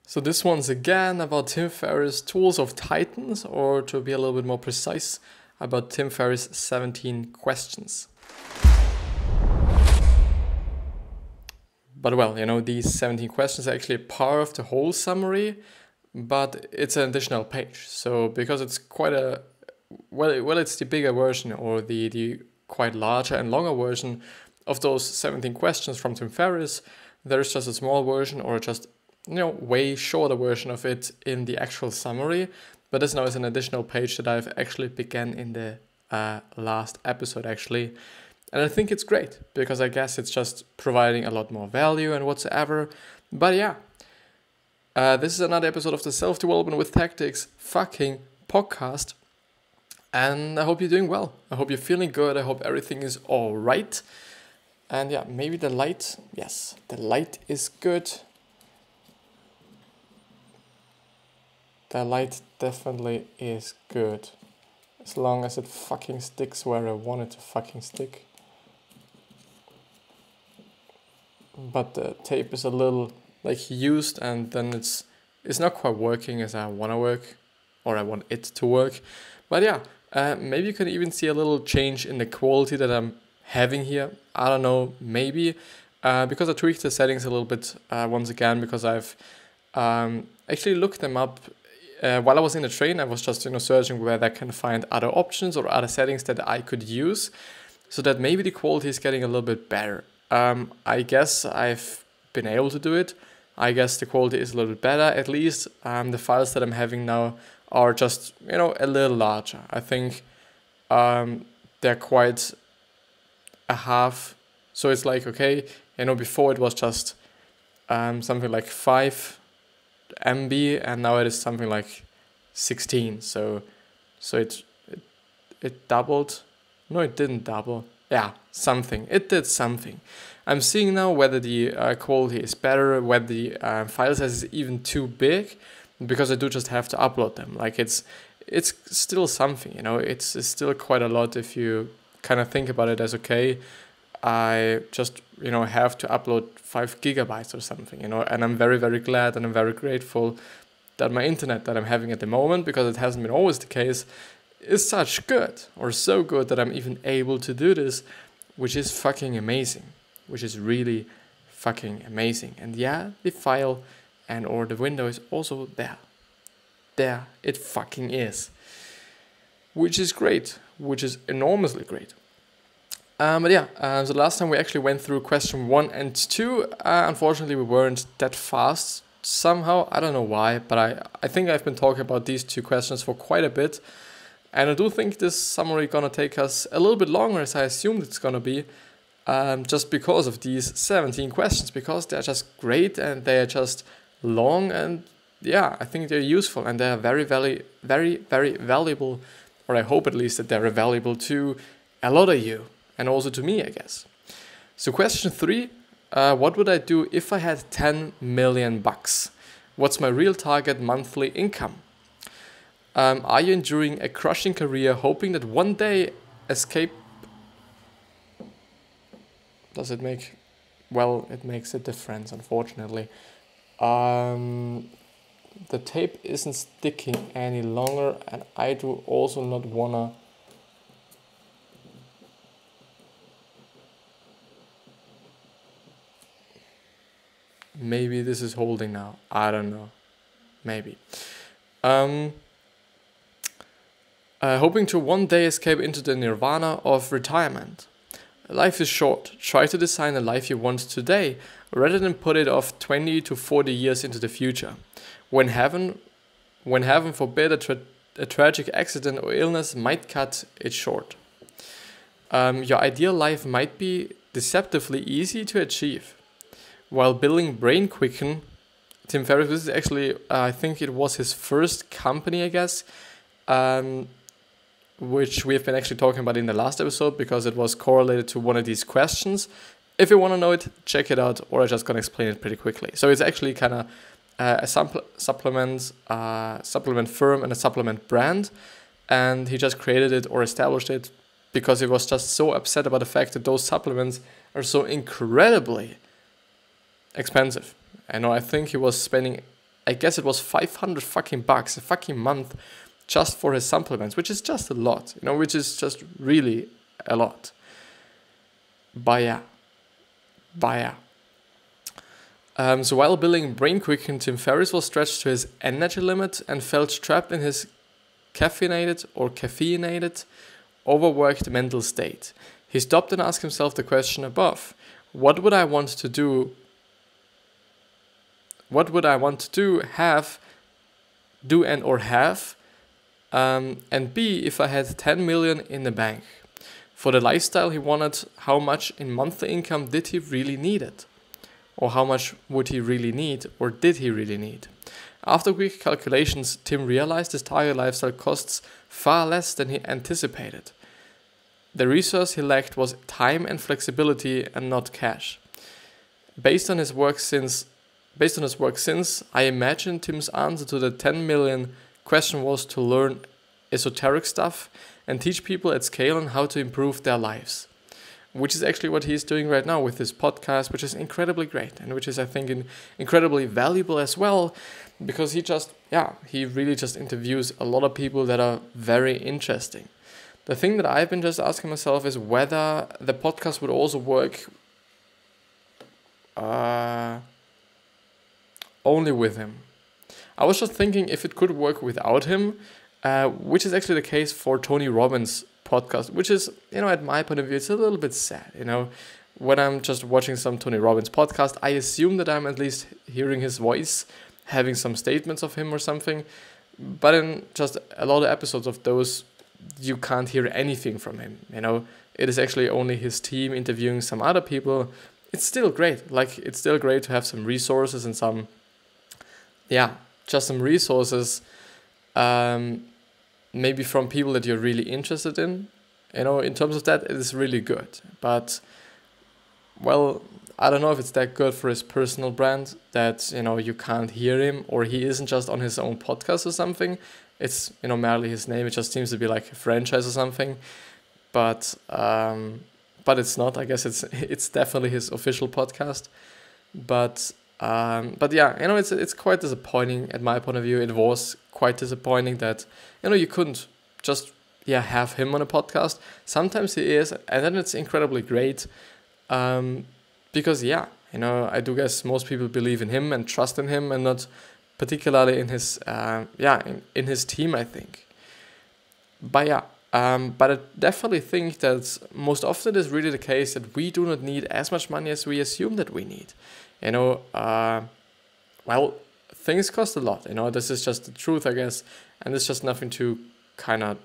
So this one's again about Tim Ferriss' Tools of Titans, or to be a little bit more precise, about Tim Ferriss' 17 questions. But well, you know, these 17 questions are actually part of the whole summary, but it's an additional page. So because it's quite a, well, it's the bigger version, or the quite larger and longer version of those 17 questions from Tim Ferriss, there's just a small version, or just, you know, way shorter version of it in the actual summary. But this now is an additional page that I've actually began in the last episode actually. And I think it's great, because I guess it's just providing a lot more value and whatsoever. But yeah, this is another episode of the Self-Development with Tactics fucking podcast. And I hope you're doing well. I hope you're feeling good. I hope everything is all right. And yeah, maybe the light, yes, the light is good. The light definitely is good. As long as it fucking sticks where I want it to fucking stick. But the tape is a little like used, and then it's not quite working as I want to work, or I want it to work. But yeah, maybe you can even see a little change in the quality that I'm having here. I don't know, maybe because I tweaked the settings a little bit once again, because I've actually looked them up while I was in the train. I was just searching where I can find other options or other settings that I could use, so that maybe the quality is getting a little bit better. I guess I've been able to do it. I guess the quality is a little bit better. At least the files that I'm having now are just a little larger. I think they're quite a half. So it's like, okay, before it was just something like 5 MB, and now it is something like 16. So it doubled. No, it didn't double. Yeah, something. It did something. I'm seeing now whether the quality is better, whether the file size is even too big, because I do just have to upload them. Like it's still something, it's still quite a lot if you kind of think about it as, okay, I just, have to upload 5 gigabytes or something, and I'm very, very glad and I'm very grateful that my internet that I'm having at the moment, because it hasn't been always the case, is such good, or so good, that I'm even able to do this, which is fucking amazing, which is really fucking amazing. And yeah, the file or the window is also there. There it fucking is, which is great, which is enormously great. But yeah, so last time we actually went through question 1 and 2. Unfortunately, we weren't that fast somehow. I don't know why, but I think I've been talking about these 2 questions for quite a bit. And I do think this summary gonna take us a little bit longer, as I assumed it's gonna be, just because of these 17 questions, because they're just great and they're just long, and yeah, I think they're useful and they're very, very, very, very valuable, or I hope at least that they're valuable to a lot of you, and also to me, I guess. So question 3, what would I do if I had 10 million bucks? What's my real target monthly income? Are you enduring a crushing career, hoping that one day escape? Does it make? Well, it makes a difference, unfortunately. The tape isn't sticking any longer, and I do also not wanna. Maybe this is holding now. I don't know. Maybe. Hoping to one day escape into the nirvana of retirement. Life is short. Try to design a life you want today, rather than put it off 20 to 40 years into the future. When heaven forbid a tragic accident or illness might cut it short. Your ideal life might be deceptively easy to achieve. While building Brain Quicken, Tim Ferriss, this is actually, I think it was his first company, I guess, which we have been actually talking about in the last episode, because it was correlated to one of these questions. If you want to know it, check it out, or I'm just going to explain it pretty quickly. So it's actually kind of a supplement firm and a supplement brand, and he just created it or established it because he was just so upset about the fact that those supplements are so incredibly expensive. I think he was spending I guess it was 500 fucking bucks a fucking month just for his supplements, which is just a lot, which is just really a lot. But yeah. So while building Brain Quicken, Tim Ferriss was stretched to his energy limit and felt trapped in his caffeinated, overworked mental state. He stopped and asked himself the question above: what would I want to do? What would I want to do, have, and be if I had 10 million in the bank? For the lifestyle he wanted, how much in monthly income did he really need it? Or how much would he really need, or did he really need? After quick calculations, Tim realized his target lifestyle costs far less than he anticipated. The resource he lacked was time and flexibility, and not cash. Based on his work since, I imagine Tim's answer to the 10 million question was to learn esoteric stuff and teach people at scale on how to improve their lives. Which is actually what he's doing right now with this podcast, which is incredibly great, and which is, I think, incredibly valuable as well, because he really just interviews a lot of people that are very interesting. The thing that I've been just asking myself is whether the podcast would also work only with him. I was just thinking if it could work without him, which is actually the case for Tony Robbins' podcast, which is, at my point of view, it's a little bit sad, When I'm just watching some Tony Robbins podcast, I assume that I'm at least hearing his voice, having some statements of him or something, but in just a lot of episodes of those, you can't hear anything from him, It is actually only his team interviewing some other people. It's still great. It's still great to have some resources and some resources, maybe from people that you're really interested in. In terms of that, it is really good. But, well, I don't know if it's that good for his personal brand that, you can't hear him, or he isn't just on his own podcast or something. It's, merely his name. It just seems to be like a franchise or something. But it's not. I guess it's definitely his official podcast. But yeah, it's quite disappointing at my point of view. It was quite disappointing that, you couldn't just, have him on a podcast. Sometimes he is, and then it's incredibly great, because, I do guess most people believe in him and trust in him, and not particularly in his, in his team, I think. But I definitely think that most often it is really the case that we do not need as much money as we assume that we need. Things cost a lot, this is just the truth, I guess, and it's just nothing to kind of,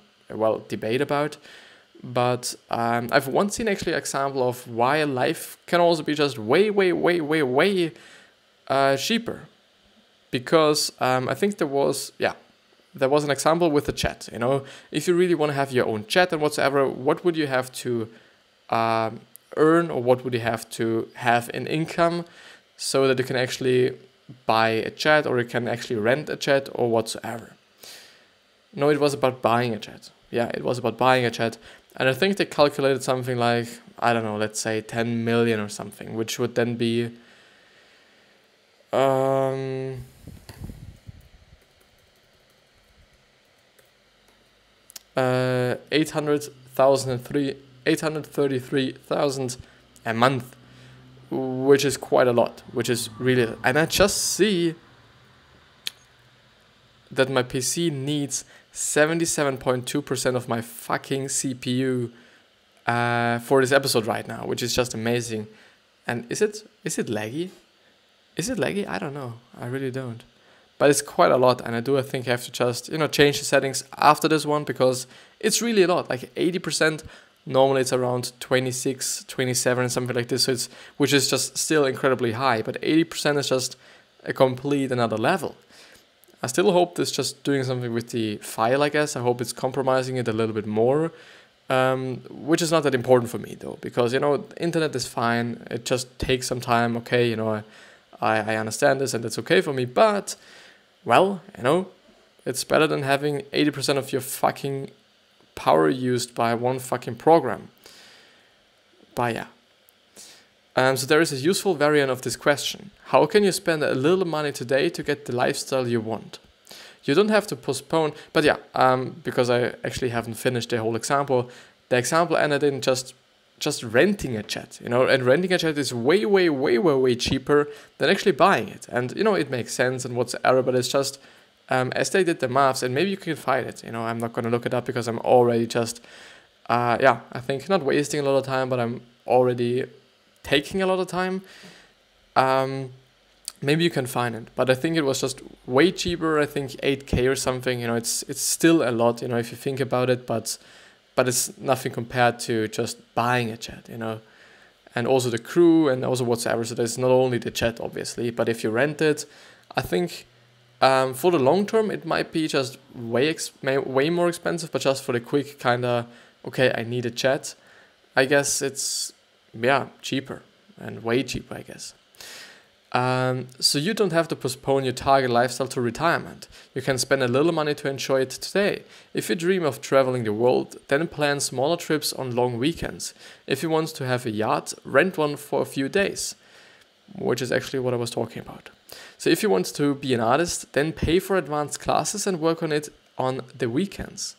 debate about. But I've once seen actually an example of why life can also be just way cheaper. Because I think there was an example with the chat, if you really want to have your own chat and whatsoever, what would you have to earn, or what would you have to have in income so that you can actually buy a chat, or you can actually rent a chat, or whatsoever. No, it was about buying a chat. Yeah, it was about buying a chat. And I think they calculated something like, I don't know, let's say 10 million or something, which would then be 833,000 a month, which is quite a lot, which is really, and I just see that my PC needs 77.2% of my fucking CPU for this episode right now, which is just amazing. And is it laggy? Is it laggy? I don't know. I really don't. But it's quite a lot, and I think I have to just, change the settings after this one, because it's really a lot, like 80%. Normally it's around 26, 27, something like this, which is just still incredibly high, but 80% is just a complete another level. I still hope it's just doing something with the file, I guess. I hope it's compromising it a little bit more, which is not that important for me, though, because, the internet is fine. It just takes some time, okay, I understand this, and it's okay for me, but, well, it's better than having 80% of your fucking power used by one fucking program. But yeah. So there is a useful variant of this question. How can you spend a little money today to get the lifestyle you want? You don't have to postpone, but yeah, because I actually haven't finished the whole example. The example ended in just renting a jet, and renting a jet is way cheaper than actually buying it. And, it makes sense and whatsoever, but it's just, as they did the maths, and maybe you can find it, I'm not going to look it up because I'm already just, I think not wasting a lot of time, but I'm already taking a lot of time. Maybe you can find it, but I think it was just way cheaper. I think 8K or something, it's still a lot, if you think about it, but it's nothing compared to just buying a jet, and also the crew and also whatsoever. So there's not only the jet, obviously, but if you rent it, I think for the long term, it might be just way more expensive, but just for the quick kind of, okay, I need a jet, I guess it's, cheaper and way cheaper, I guess. So you don't have to postpone your target lifestyle to retirement. You can spend a little money to enjoy it today. If you dream of traveling the world, then plan smaller trips on long weekends. If you want to have a yacht, rent one for a few days, which is actually what I was talking about. So if you want to be an artist, then pay for advanced classes and work on it on the weekends.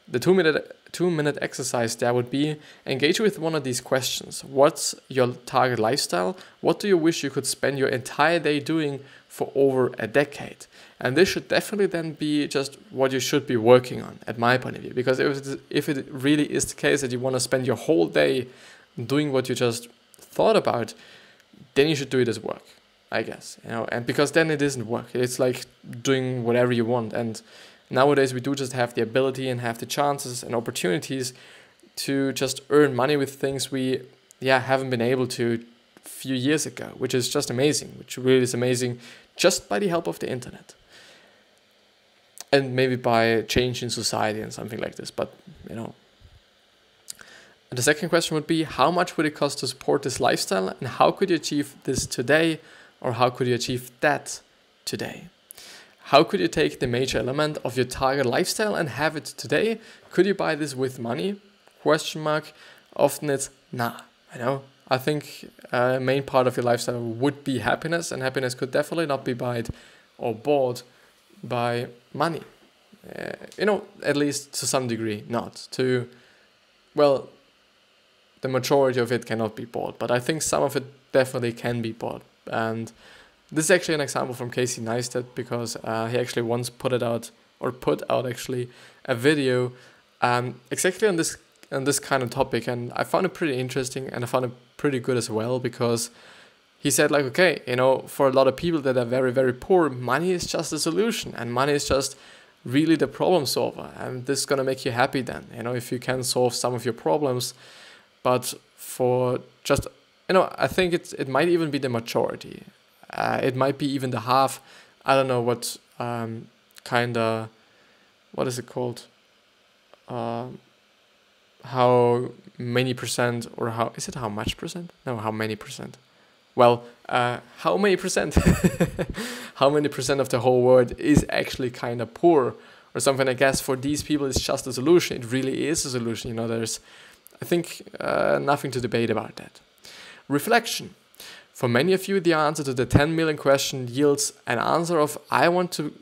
The 2-minute exercise there would be: engage with one of these questions. What's your target lifestyle? What do you wish you could spend your entire day doing for over a decade? And this should definitely then be just what you should be working on, at my point of view. Because if it really is the case that you want to spend your whole day doing what you just thought about, then you should do it as work, I guess. And because then it isn't work. It's like doing whatever you want. And nowadays, we do just have the ability and have the chances and opportunities to just earn money with things we haven't been able to a few years ago, which is just amazing, which really is amazing just by the help of the internet. And maybe by change in society and something like this, but, And the second question would be, how much would it cost to support this lifestyle, and how could you achieve this today, or how could you achieve that today? How could you take the major element of your target lifestyle and have it today? Could you buy this with money? Often it's nah. I think a main part of your lifestyle would be happiness, and happiness could definitely not be bought by money. At least to some degree, not to. Well, the majority of it cannot be bought, but I think some of it definitely can be bought. And this is actually an example from Casey Neistat, because he actually once put out actually a video exactly on this kind of topic, and I found it pretty interesting, and I found it pretty good as well, because he said, like, okay, for a lot of people that are very, very poor, money is just a solution, and money is just really the problem solver, and this is gonna make you happy then, if you can solve some of your problems. But for just, I think it might even be the majority. It might be even the half. I don't know what what is it called? How many percent, or how much percent? No, how many percent? Well, how many percent? How many percent of the whole world is actually kind of poor or something? I guess for these people it's just a solution. It really is a solution. There's, I think, nothing to debate about that. Reflection. For many of you, the answer to the 10 million question yields an answer of I want to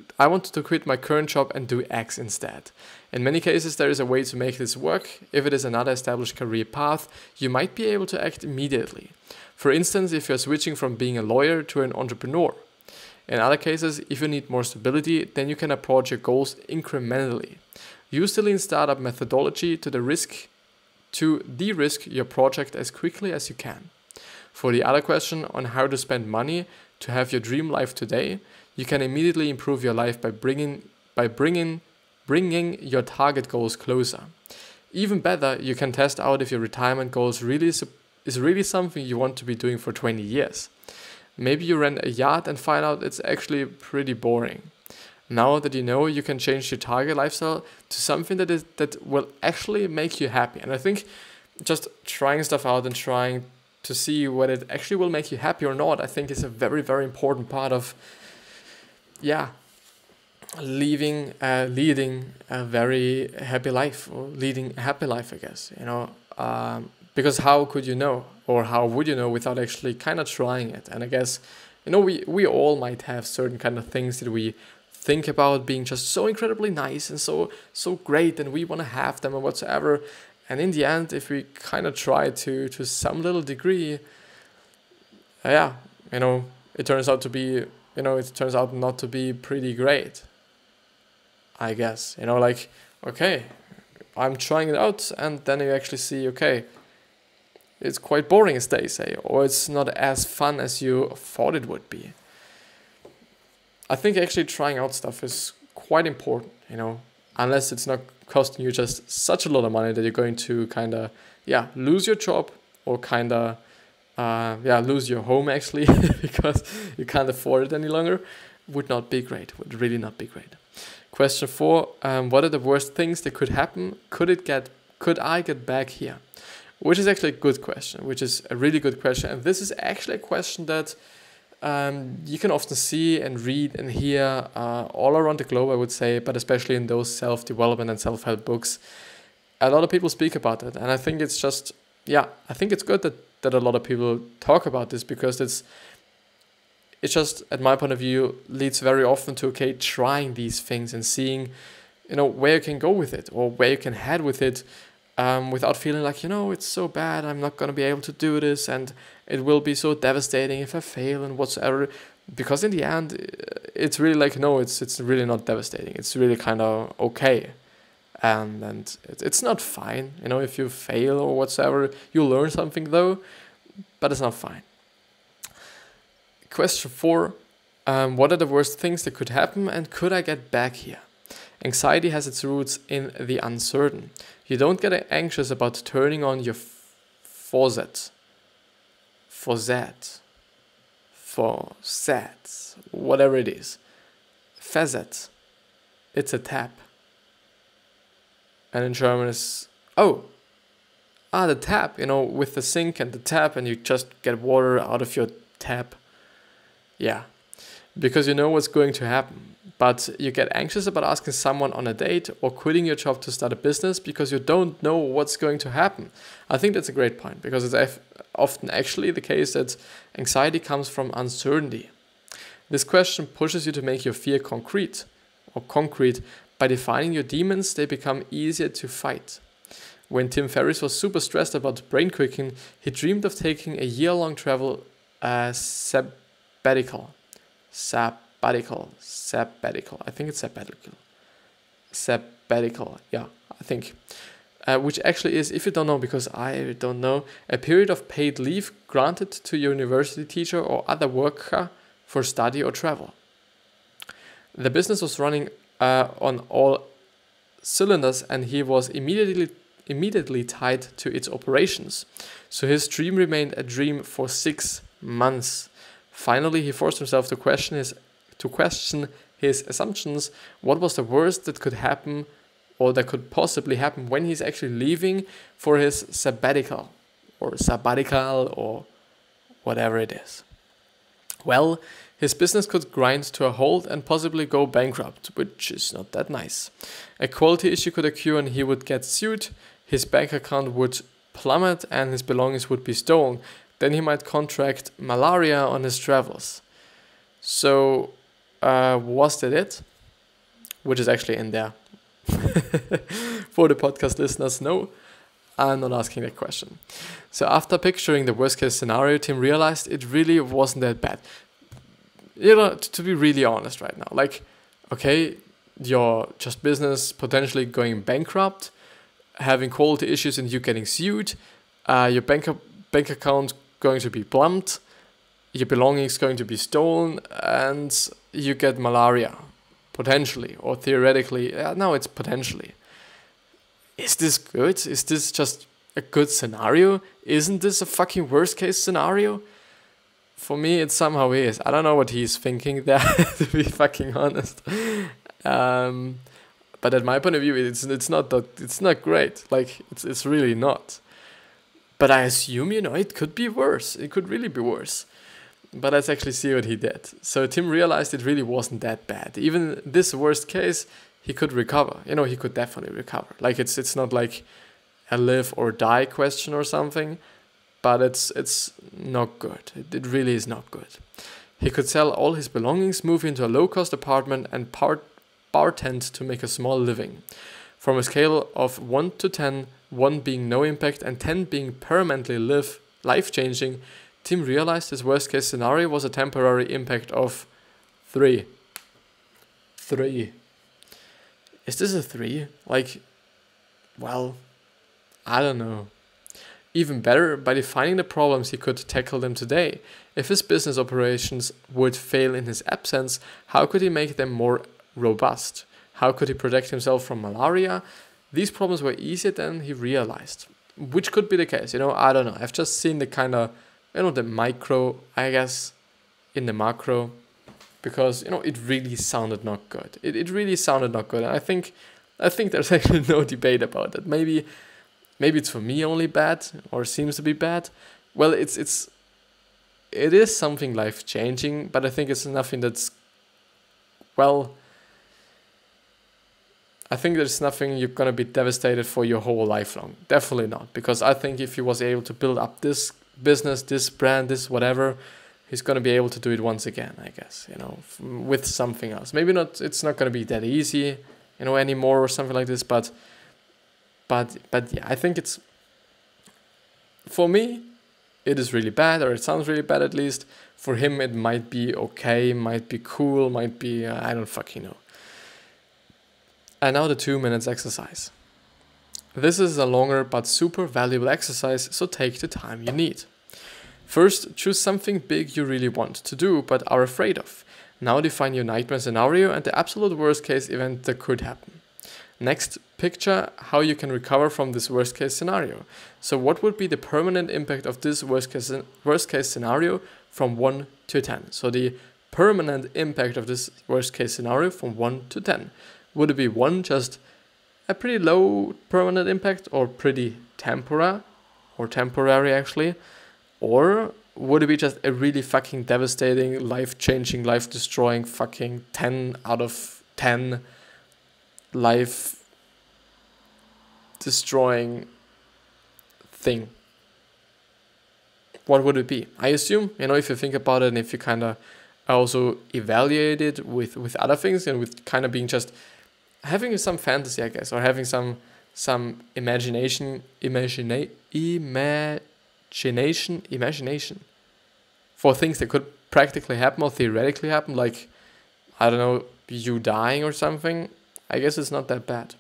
quit my current job and do X instead. In many cases, there is a way to make this work. If it is another established career path, you might be able to act immediately. For instance, if you're switching from being a lawyer to an entrepreneur. In other cases, if you need more stability, then you can approach your goals incrementally. Use the lean startup methodology to de-risk your project as quickly as you can. For the other question on how to spend money to have your dream life today, you can immediately improve your life by bringing your target goals closer. Even better, you can test out if your retirement goals is really something you want to be doing for 20 years. Maybe you rent a yacht and find out it's actually pretty boring. Now that you can change your target lifestyle to something that will actually make you happy. And I think just trying stuff out and trying to see whether it actually will make you happy or not, I think is a very, very important part of, leading a very happy life, or leading a happy life, I guess, because how could you know, or how would you know without actually kind of trying it? And I guess, we all might have certain kind of things that we think about being just so incredibly nice and so great, and we want to have them and whatsoever. And in the end, if we kind of try to some little degree, it turns out to be, it turns out not to be pretty great, I guess. Okay, I'm trying it out, and then you actually see, okay, it's quite boring, as they say, or it's not as fun as you thought it would be. I think actually trying out stuff is quite important, unless it's not costing you just such a lot of money that you're going to kind of, lose your job, or kind of, lose your home actually, because you can't afford it any longer. Would not be great, would really not be great. Question 4, what are the worst things that could happen? Could I get back here? Which is actually a good question, which is a really good question. And this is actually a question that you can often see and read and hear all around the globe, I would say, but especially in those self-development and self-help books. A lot of people speak about it. And I think it's just, I think it's good that a lot of people talk about this, because it's just, at my point of view, leads very often to, okay, trying these things and seeing, where you can go with it, or where you can head with it, without feeling like, it's so bad, I'm not going to be able to do this, and it will be so devastating if I fail and whatsoever. Because in the end, it's really like, no, it's really not devastating. It's really kind of okay. And it's not fine, if you fail or whatsoever. You learn something though, but it's not fine. Question 4, what are the worst things that could happen, and could I get back here? Anxiety has its roots in the uncertain. You don't get anxious about turning on your faucet, whatever it is. Faucet, it's a tap. And in German is, the tap, with the sink and the tap, and you just get water out of your tap. Yeah, because you know what's going to happen. But you get anxious about asking someone on a date or quitting your job to start a business because you don't know what's going to happen. I think that's a great point, because it's often actually the case that anxiety comes from uncertainty. This question pushes you to make your fear concrete. By defining your demons, they become easier to fight. When Tim Ferriss was super stressed about brain quicking, he dreamed of taking a year-long travel sabbatical. I think it's sabbatical. Yeah, I think. Which actually is, if you don't know, because I don't know, a period of paid leave granted to your university teacher or other worker for study or travel. The business was running on all cylinders, and he was immediately tied to its operations. So his dream remained a dream for 6 months. Finally, he forced himself to question his assumptions. What was the worst that could happen, or that could possibly happen, when he's actually leaving for his sabbatical or whatever it is? Well, his business could grind to a halt and possibly go bankrupt, which is not that nice. A quality issue could occur and he would get sued, his bank account would plummet and his belongings would be stolen. Then he might contract malaria on his travels. So, was that it? Which is actually in there. For the podcast listeners, no, I'm not asking that question. So after picturing the worst case scenario, Tim realized it really wasn't that bad. To be really honest right now, like, okay, your just business potentially going bankrupt, having quality issues and you getting sued, your bank account going to be plumbed, your belongings going to be stolen, and you get malaria, potentially, or theoretically. No, it's potentially. Is this good? Is this just a good scenario? Isn't this a fucking worst case scenario? For me, it somehow is. I don't know what he's thinking there, to be fucking honest. But at my point of view, it's not great. Like, it's really not. But I assume, it could be worse. It could really be worse. But let's actually see what he did. So Tim realized it really wasn't that bad. Even this worst case, he could recover. He could definitely recover. Like, it's not like a live or die question or something, but it's not good. It really is not good. He could sell all his belongings, move into a low-cost apartment, and bartend to make a small living. From a scale of 1 to 10, 1 being no impact and 10 being permanently life-changing, Tim realized his worst-case scenario was a temporary impact of 3. 3. Is this a 3? Like, well, I don't know. Even better, by defining the problems, he could tackle them today. If his business operations would fail in his absence, how could he make them more robust? How could he protect himself from malaria? These problems were easier than he realized. Which could be the case, I don't know. I've just seen the kind of, the micro, I guess, in the macro. Because, it really sounded not good. It really sounded not good. And I think there's actually no debate about that. Maybe it's for me only bad, or seems to be bad. Well, it is something life-changing, but I think it's nothing that's, well, I think there's nothing you're going to be devastated for your whole life long. Definitely not. Because I think if he was able to build up this business, this brand, this whatever, he's going to be able to do it once again, I guess, with something else. Maybe not, it's not going to be that easy, anymore or something like this, but yeah, I think it's, for me, it is really bad, or it sounds really bad at least. For him, it might be okay, might be cool, might be, I don't fucking know. And now the 2 minutes exercise. This is a longer but super valuable exercise, so take the time you need. First, choose something big you really want to do but are afraid of. Now define your nightmare scenario and the absolute worst case event that could happen. Next, picture how you can recover from this worst case scenario. So what would be the permanent impact of this worst case scenario from 1 to 10? So the permanent impact of this worst case scenario from 1 to 10. Would it be 1, just a pretty low permanent impact, or pretty temporary actually? Or would it be just a really fucking devastating, life-changing, life-destroying fucking 10 out of 10 life-destroying thing? What would it be? I assume, if you think about it, and if you kind of also evaluate it with other things, and with kind of being just having some fantasy, I guess, or having some imagination for things that could practically happen or theoretically happen, like, I don't know, you dying or something. I guess it's not that bad.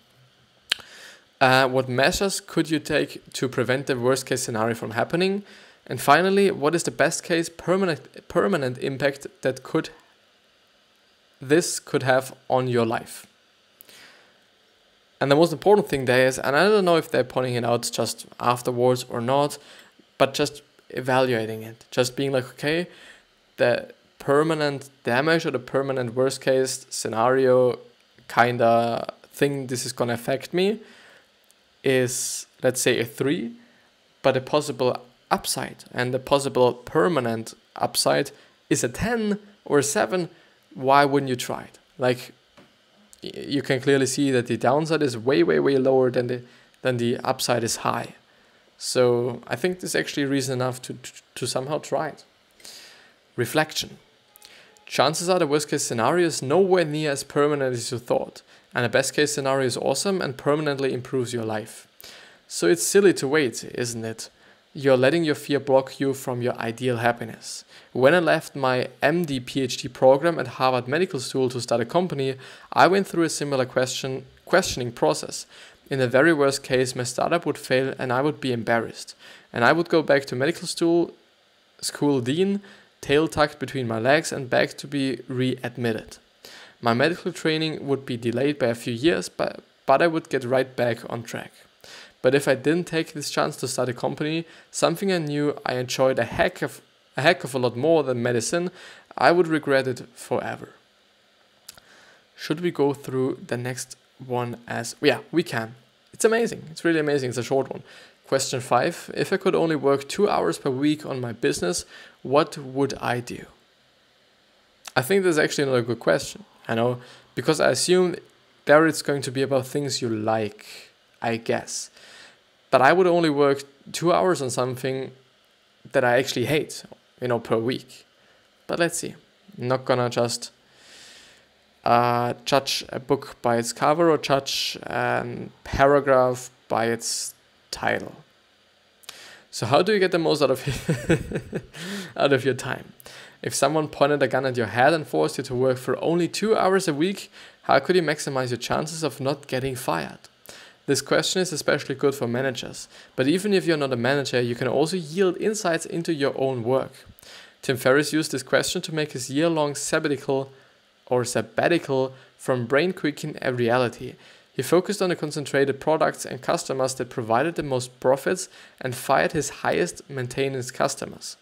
What measures could you take to prevent the worst case scenario from happening? And finally, what is the best case permanent impact that this could have on your life? And the most important thing there is, and I don't know if they're pointing it out just afterwards or not, but just evaluating it. Just being like, okay, the permanent damage or the permanent worst case scenario kind of thing this is going to affect me is, let's say, a 3, but a possible upside and the possible permanent upside is a 10 or a 7. Why wouldn't you try it? Like, you can clearly see that the downside is way, way, way lower than the upside is high. So I think this is actually reason enough to somehow try it. Reflection. Chances are the worst case scenario is nowhere near as permanent as you thought, and the best case scenario is awesome and permanently improves your life. So it's silly to wait, isn't it? You're letting your fear block you from your ideal happiness. When I left my MD PhD program at Harvard Medical School to start a company, I went through a similar questioning process. In the very worst case, my startup would fail and I would be embarrassed. And I would go back to medical school dean, tail tucked between my legs, and beg to be readmitted. My medical training would be delayed by a few years, but I would get right back on track. But if I didn't take this chance to start a company, something I knew I enjoyed a heck of a lot more than medicine, I would regret it forever. Should we go through the next one as... Yeah, we can. It's amazing. It's really amazing. It's a short one. Question 5. If I could only work 2 hours per week on my business, what would I do? I think that's actually another good question. I know, because I assume there it's going to be about things you like, I guess. but I would only work 2 hours on something that I actually hate, per week. But let's see. I'm not gonna just judge a book by its cover or judge a paragraph by its title. So how do you get the most out of out of your time? If someone pointed a gun at your head and forced you to work for only 2 hours a week, how could you maximize your chances of not getting fired? This question is especially good for managers, but even if you're not a manager, you can also yield insights into your own work. Tim Ferriss used this question to make his year-long sabbatical from brain quicking a reality. He focused on the concentrated products and customers that provided the most profits and fired his highest maintenance customers.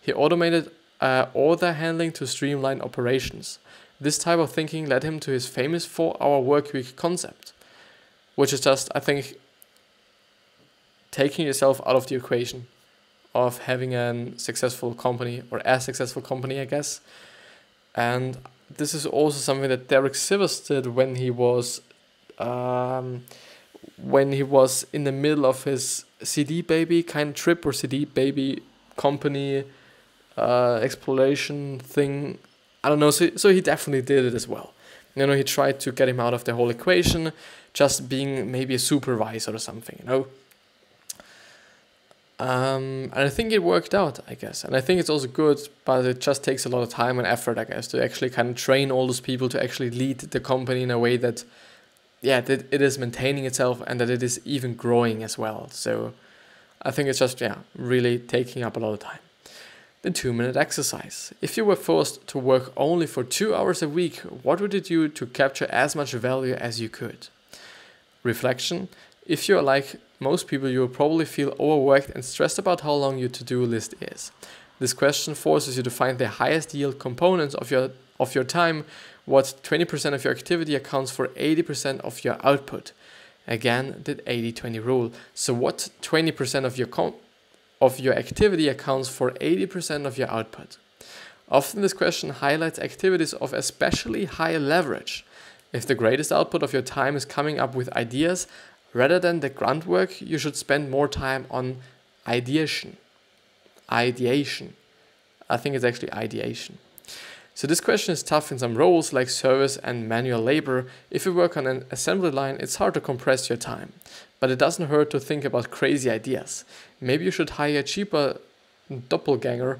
He automated order handling to streamline operations. This type of thinking led him to his famous 4-hour workweek concept, which is just, I think, taking yourself out of the equation of having a successful company, or a successful company, I guess. And this is also something that Derek Sivers did when he was in the middle of his CD baby kind of trip, or CD baby company exploration thing. I don't know. So he definitely did it as well. He tried to get him out of the whole equation, just being maybe a supervisor or something, And I think it worked out, I guess. And I think it's also good, but it just takes a lot of time and effort, I guess, to actually kind of train all those people to actually lead the company in a way that, that it is maintaining itself and that it is even growing as well. So I think it's just, really taking up a lot of time. The 2-minute exercise. If you were forced to work only for 2 hours a week, what would you do to capture as much value as you could? Reflection. If you're like most people, you will probably feel overworked and stressed about how long your to-do list is. This question forces you to find the highest yield components of your time. What 20% of your activity accounts for 80% of your output. Again, the 80-20 rule. So what 20% of your activity accounts for 80% of your output? Often this question highlights activities of especially high leverage. If the greatest output of your time is coming up with ideas, rather than the grunt work, you should spend more time on ideation. I think it's actually ideation. So this question is tough in some roles like service and manual labor. If you work on an assembly line, it's hard to compress your time. But it doesn't hurt to think about crazy ideas. Maybe you should hire a cheaper doppelganger,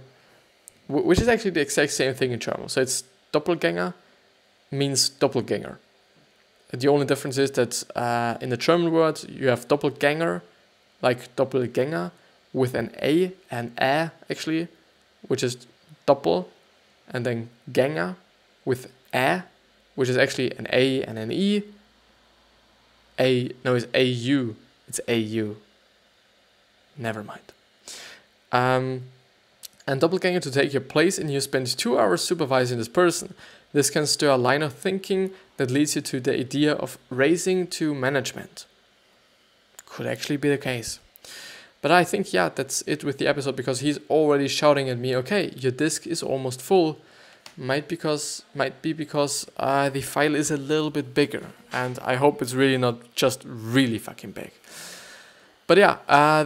which is actually the exact same thing in German. So it's doppelganger means doppelganger. The only difference is that in the German word you have doppelganger, like doppelganger, with an A and A actually, which is doppel, and then ganger with A, which is actually an A and an E. It's AU. It's AU. Never mind. And doppelganger to take your place, and you spend 2 hours supervising this person. This can stir a line of thinking that leads you to the idea of raising to management. Could actually be the case. But I think, that's it with the episode, because he's already shouting at me, okay, your disk is almost full. Might be because the file is a little bit bigger, and I hope it's really not just really fucking big. But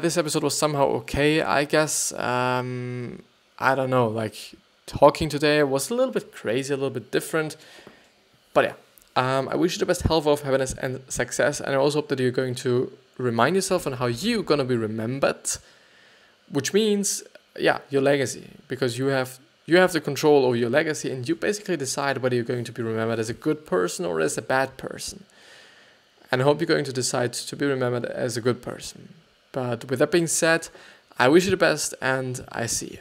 this episode was somehow okay, I guess. I don't know, talking today was a little bit crazy, a little bit different. But I wish you the best health, happiness, and success. And I also hope that you're going to remind yourself on how you're going to be remembered, which means, your legacy, because you have the control over your legacy, and you basically decide whether you're going to be remembered as a good person or as a bad person. And I hope you're going to decide to be remembered as a good person. But with that being said, I wish you the best, and I see you.